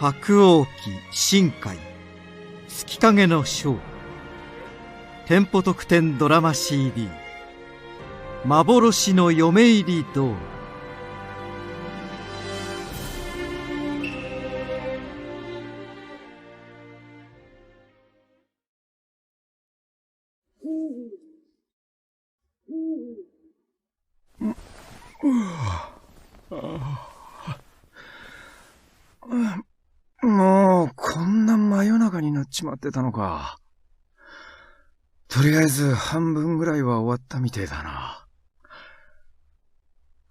白鸚記深海月影の章店舗特典ドラマ CD 幻の嫁入り動画。もうこんな真夜中になっちまってたのか。とりあえず半分ぐらいは終わったみてえだな。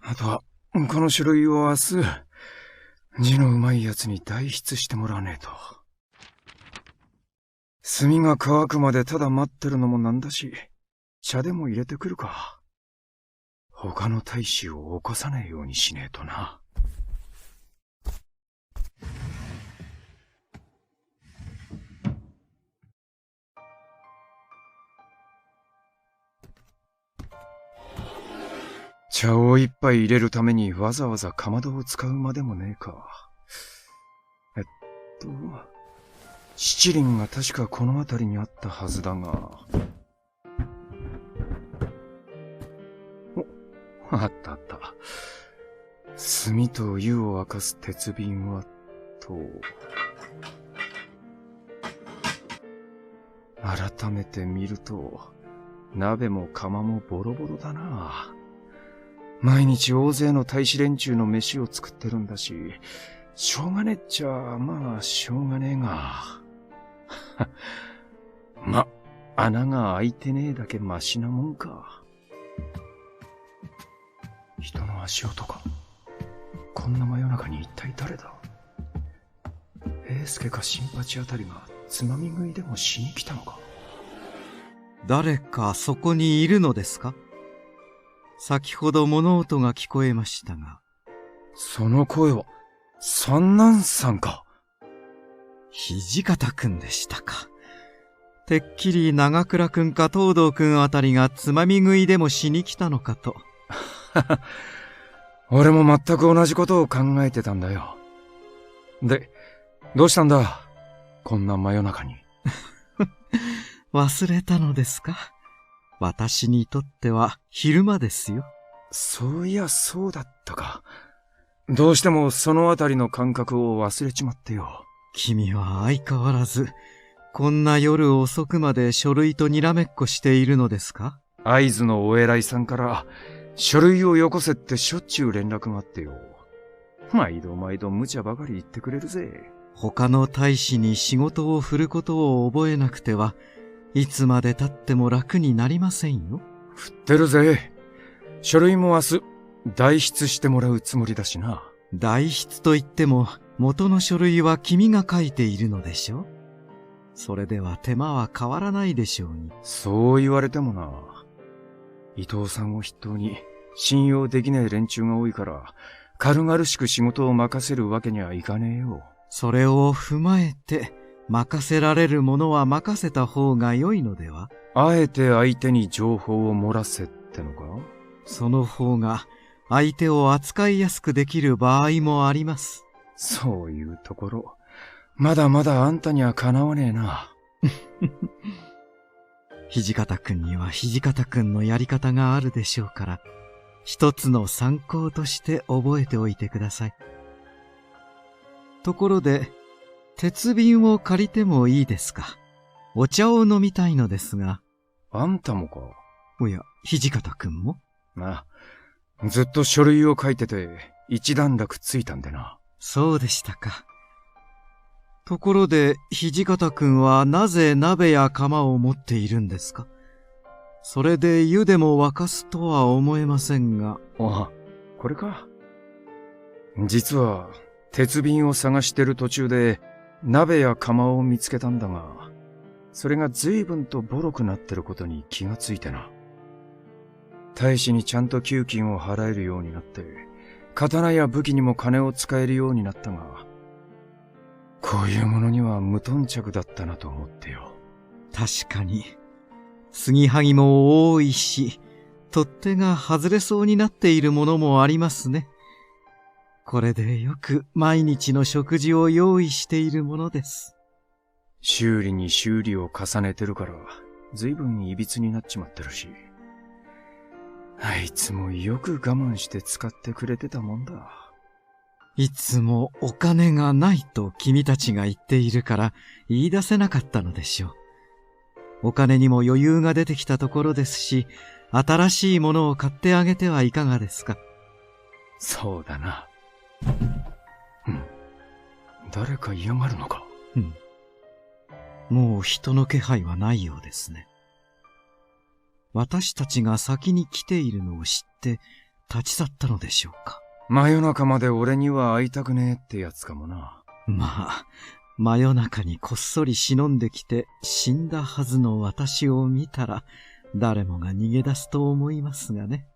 あとはこの書類を明日字のうまいやつに代筆してもらわねえと。炭が乾くまでただ待ってるのもなんだし、茶でも入れてくるか。他の大使を起こさねえようにしねえとな。茶を一杯入れるためにわざわざかまどを使うまでもねえか。七輪が確かこの辺りにあったはずだが。あったあった。炭と湯を沸かす鉄瓶は、改めて見ると、鍋も釜もボロボロだな。毎日大勢の大使連中の飯を作ってるんだし、しょうがねえっちゃ、まあしょうがねえが。穴が開いてねえだけマシなもんか。人の足音か。こんな真夜中に一体誰だ。平助か新八あたりがつまみ食いでもしに来たのか。誰かそこにいるのですか？先ほど物音が聞こえましたが。その声は三男さんか。土方くんでしたか。てっきり長倉くんか東堂くんあたりがつまみ食いでもしに来たのかと。俺も全く同じことを考えてたんだよ。で、どうしたんだこんな真夜中に。忘れたのですか。私にとっては昼間ですよ。そういやそうだったか。どうしてもそのあたりの感覚を忘れちまってよ。君は相変わらずこんな夜遅くまで書類とにらめっこしているのですか？会津のお偉いさんから書類をよこせってしょっちゅう連絡があってよ。毎度毎度無茶ばかり言ってくれるぜ。他の大使に仕事を振ることを覚えなくてはいつまで経っても楽になりませんよ。振ってるぜ。書類も明日代筆してもらうつもりだしな。代筆といっても元の書類は君が書いているのでしょ。それでは手間は変わらないでしょうに。そう言われてもな。伊藤さんを筆頭に信用できない連中が多いから軽々しく仕事を任せるわけにはいかねえよ。それを踏まえて任せられるものは任せた方が良いのでは？あえて相手に情報を漏らせってのか？その方が相手を扱いやすくできる場合もあります。そういうところ、まだまだあんたにはかなわねえな。土方くんには土方くんのやり方があるでしょうから、一つの参考として覚えておいてください。ところで、鉄瓶を借りてもいいですか？お茶を飲みたいのですが。あんたもか？おや、土方くんも？なあ、ずっと書類を書いてて一段落ついたんでな。そうでしたか。ところで、土方くんはなぜ鍋や釜を持っているんですか？それで湯でも沸かすとは思えませんが。あ、これか。実は、鉄瓶を探してる途中で、鍋や釜を見つけたんだが、それが随分とボロくなってることに気がついてな。大使にちゃんと給金を払えるようになって、刀や武器にも金を使えるようになったが、こういうものには無頓着だったなと思ってよ。確かに、継ぎはぎも多いし、取っ手が外れそうになっているものもありますね。これでよく毎日の食事を用意しているものです。修理に修理を重ねてるから、ずいぶん歪になっちまってるし。あいつもよく我慢して使ってくれてたもんだ。いつもお金がないと君たちが言っているから言い出せなかったのでしょう。お金にも余裕が出てきたところですし、新しいものを買ってあげてはいかがですか。そうだな。誰か嫌がるのか。もう人の気配はないようですね。私たちが先に来ているのを知って立ち去ったのでしょうか。真夜中まで俺には会いたくねえってやつかもな。まあ、真夜中にこっそり忍んできて死んだはずの私を見たら誰もが逃げ出すと思いますがね。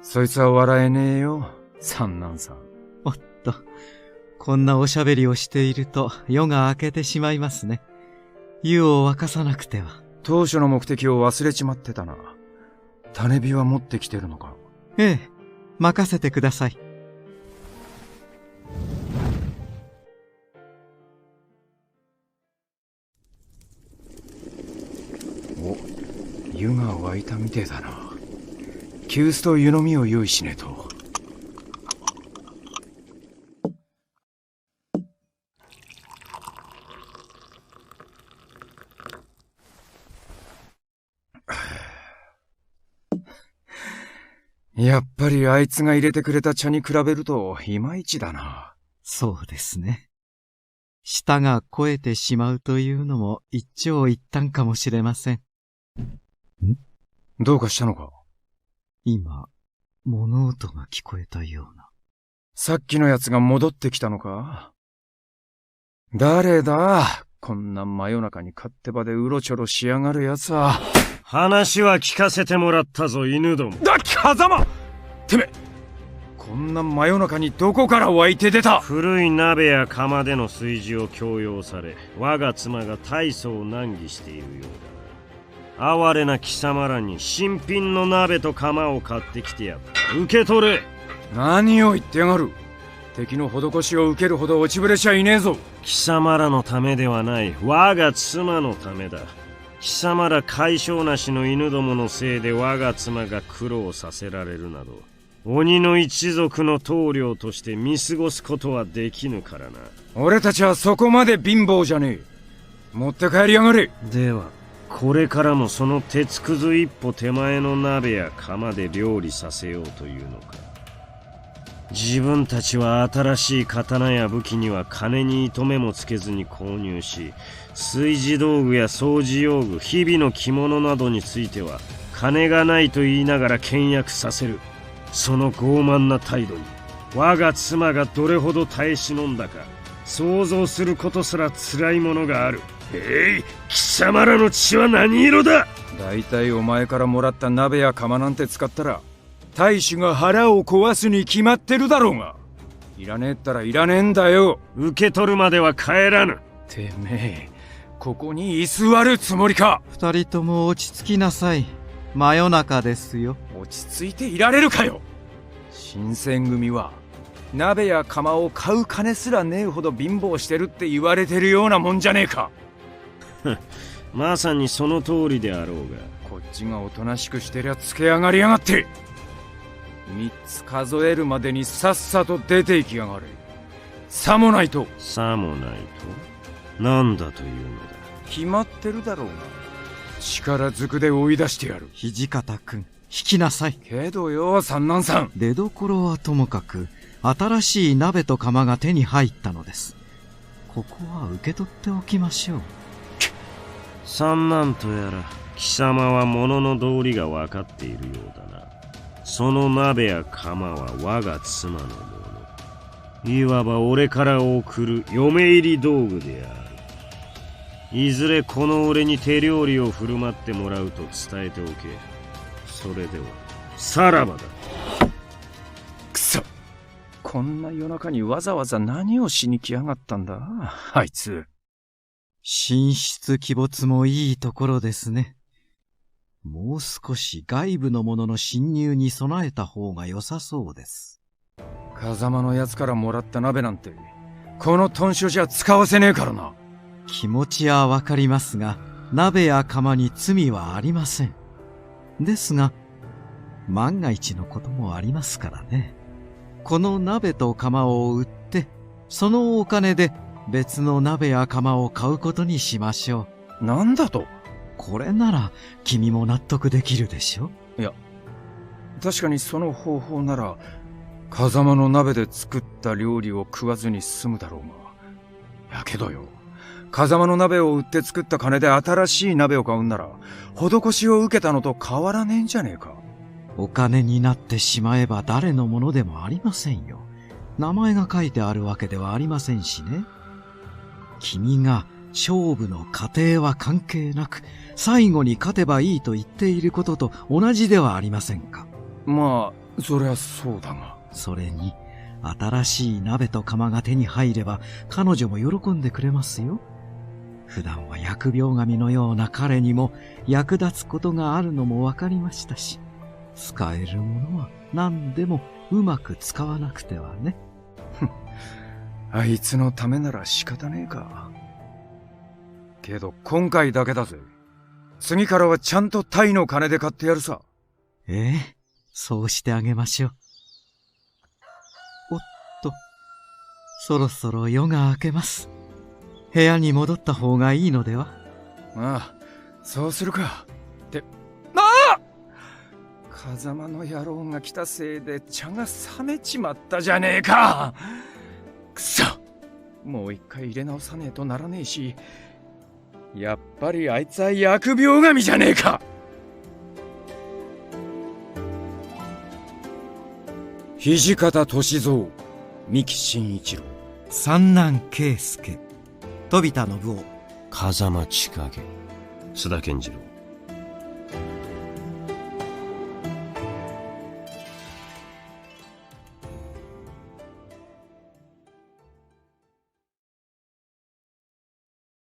そいつは笑えねえよ、三男さん。おっと、こんなおしゃべりをしていると夜が明けてしまいますね。湯を沸かさなくては。当初の目的を忘れちまってたな。種火は持ってきてるのか。ええ、任せてください。お、湯が沸いたみてえだな。急須と湯飲みを用意しねえと。やっぱりあいつが入れてくれた茶に比べるといまいちだな。そうですね。舌が肥えてしまうというのも一長一短かもしれません。どうかしたのか？今、物音が聞こえたような。さっきのやつが戻ってきたのか？誰だ？こんな真夜中に勝手場でうろちょろしやがるやつは。話は聞かせてもらったぞ、犬ども。風間！てめ！こんな真夜中にどこから湧いて出た？古い鍋や釜での炊事を強要され、我が妻が大層難儀しているようだな。哀れな貴様らに新品の鍋と釜を買ってきてやった。受け取れ！何を言ってやがる。敵の施しを受けるほど落ちぶれちゃいねえぞ。貴様らのためではない、我が妻のためだ。貴様ら甲斐性なしの犬どものせいで我が妻が苦労させられるなど、鬼の一族の棟梁として見過ごすことはできぬからな。俺たちはそこまで貧乏じゃねえ。持って帰りやがれ。では、これからもその鉄くず一歩手前の鍋や釜で料理させようというのか。自分たちは新しい刀や武器には金に糸目もつけずに購入し、炊事道具や掃除用具、日々の着物などについては金がないと言いながら倹約させる。その傲慢な態度に我が妻がどれほど耐え忍んだか想像することすら辛いものがある。貴様らの血は何色だ？だいたいお前からもらった鍋や釜なんて使ったら大使が腹を壊すに決まってるだろうが。いらねえったらいらねえんだよ。受け取るまでは帰らぬ。てめえ、ここに居座るつもりか？二人とも落ち着きなさい。真夜中ですよ。落ち着いていられるかよ。新選組は鍋や釜を買う金すらねえほど貧乏してるって言われてるようなもんじゃねえか。まさにその通りであろうが。こっちがおとなしくしてりゃつけ上がりやがって。3つ数えるまでにさっさと出て行きやがれ。さもないと。さもないと？なんだというのだ。決まってるだろうが。力ずくで追い出してやる。土方くん、引きなさい。けどよ、三男さん。出どころはともかく、新しい鍋と釜が手に入ったのです。ここは受け取っておきましょう。三男とやら、貴様は物の道理が分かっているようだな。その鍋や釜は我が妻のもの。いわば俺から送る嫁入り道具である。いずれこの俺に手料理を振る舞ってもらうと伝えておけ。それではさらばだ。くそ、こんな夜中にわざわざ何をしに来やがったんだあいつ。神出鬼没もいいところですね。もう少し外部の者の侵入に備えた方が良さそうです。風間のやつからもらった鍋なんて、この豚書じゃ使わせねえからな。気持ちはわかりますが、鍋や釜に罪はありません。ですが、万が一のこともありますからね。この鍋と釜を売って、そのお金で別の鍋や釜を買うことにしましょう。なんだと？これなら君も納得できるでしょ？いや、確かにその方法なら、風間の鍋で作った料理を食わずに済むだろうが。やけどよ、風間の鍋を売って作った金で新しい鍋を買うんなら、施しを受けたのと変わらねえんじゃねえか。お金になってしまえば誰のものでもありませんよ。名前が書いてあるわけではありませんしね。君が勝負の過程は関係なく、最後に勝てばいいと言っていることと同じではありませんか。まあ、そりゃそうだが。それに、新しい鍋と釜が手に入れば、彼女も喜んでくれますよ。普段は疫病神のような彼にも役立つことがあるのもわかりましたし、使えるものは何でもうまく使わなくてはね。あいつのためなら仕方ねえか。けど今回だけだぜ。次からはちゃんとタイの金で買ってやるさ。ええ、そうしてあげましょう。おっと、そろそろ夜が明けます。部屋に戻った方がいいのでは？ああ、そうするか。って、風間の野郎が来たせいで茶が冷めちまったじゃねえか。くそ、もう一回入れ直さねえとならねえし、やっぱりあいつは疫病神じゃねえか。土方歳三、三木真一郎、三男圭介、飛田信夫、風間千景、須田健次郎、